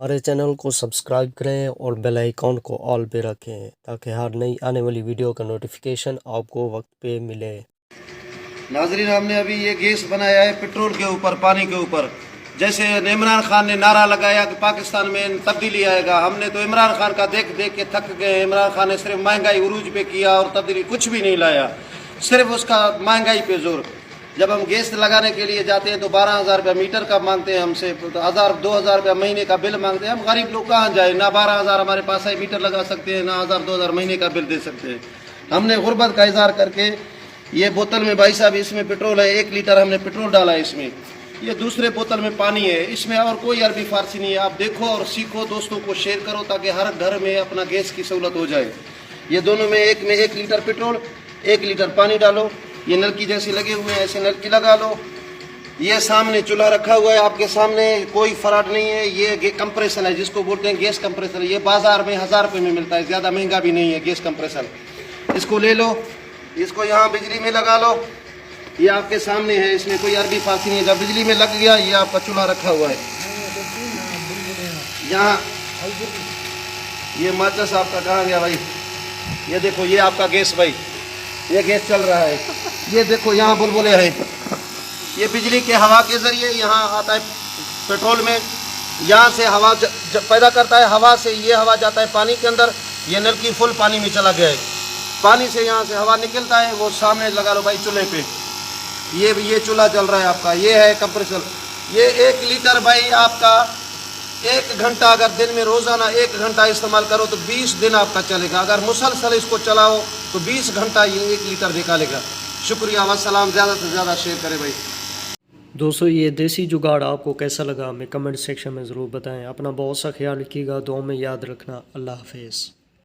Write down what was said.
ہمارے چینل کو سبسکرائب کریں اور بیل آئیکن کو آل پہ رکھیں تاکہ ہر نئی آنے والی ویڈیو کا نوٹیفیکیشن آپ کو وقت پہ ملے۔ ناظرین، ہم نے ابھی یہ گیس بنایا ہے پٹرول کے اوپر، پانی کے اوپر۔ جیسے عمران خان نے نعرہ لگایا کہ پاکستان میں تبدیلی آئے گا، ہم نے تو عمران خان کا دیکھ دیکھ کے تھک گئے۔ عمران خان نے صرف مہنگائی عروج پہ کیا اور تبدیلی کچھ بھی نہیں لایا، صرف اس کا مہنگائی پہ زور۔ جب ہم گیس لگانے کے لیے جاتے ہیں تو 12,000 روپیہ میٹر کا مانگتے ہیں ہم سے، 1,000-2,000 روپیہ مہینے کا بل مانگتے ہیں۔ ہم غریب لوگ کہاں جائیں؟ نہ 12,000 ہمارے پاس ہے میٹر لگا سکتے ہیں، نہ 1,000-2,000 مہینے کا بل دے سکتے ہیں۔ ہم نے غربت کا اظہار کر کے یہ بوتل میں، بھائی صاحب اس میں پٹرول ہے، 1 لیٹر ہم نے پٹرول ڈالا ہے اس میں، یہ دوسرے بوتل میں پانی ہے، اس میں اور کوئی عربی فارسی نہیں ہے۔ آپ دیکھو اور سیکھو، دوستوں کو شیئر کرو تاکہ ہر گھر میں اپنا گیس کی سہولت ہو جائے۔ یہ دونوں میں 1 لیٹر پٹرول، 1 لیٹر پانی ڈالو، یہ نلکی جیسے لگے ہوئے ہیں ایسے نلکی لگا لو۔ یہ سامنے چولہا رکھا ہوا ہے آپ کے سامنے، کوئی فراڈ نہیں ہے۔ یہ کمپریسر ہے جس کو بولتے ہیں گیس کمپریسر، یہ بازار میں 1000 روپے میں ملتا ہے، زیادہ مہنگا بھی نہیں ہے گیس کمپریسر۔ اس کو لے لو، اس کو یہاں بجلی میں لگا لو، یہ آپ کے سامنے ہے، اس میں کوئی عربی فارسی نہیں ہے۔ جب بجلی میں لگ گیا، یہ آپ کا چولہا رکھا ہوا ہے یہاں۔ یہ ماچس آپ کا کہاں گیا بھائی؟ یہ دیکھو، یہ آپ کا گیس بھائی، یہ گیس چل رہا ہے۔ یہ دیکھو یہاں بلبلے ہیں، یہ بجلی کے ہوا کے ذریعے یہاں آتا ہے پیٹرول میں، یہاں سے ہوا پیدا کرتا ہے، ہوا سے یہ ہوا جاتا ہے پانی کے اندر، یہ نلکی فل پانی میں چلا گیا ہے، پانی سے یہاں سے ہوا نکلتا ہے، وہ سامنے لگا لو بھائی چولہے پہ۔ یہ چولہا چل رہا ہے آپ کا، یہ ہے کمپریسر۔ یہ 1 لیٹر بھائی آپ کا 1 گھنٹہ، اگر دن میں روزانہ 1 گھنٹہ استعمال کرو تو 20 دن آپ کا چلے گا۔ اگر مسلسل اس کو چلاؤ تو 20 گھنٹہ یہ 1 لیٹر نکالے گا۔ شکریہ، والسلام۔ زیادہ سے زیادہ شیئر کریں بھائی۔ دوستو، یہ دیسی جگاڑ آپ کو کیسا لگا ہمیں کمنٹ سیکشن میں ضرور بتائیں۔ اپنا بہت سا خیال رکھیے گا، دعاؤں میں یاد رکھنا۔ اللہ حافظ۔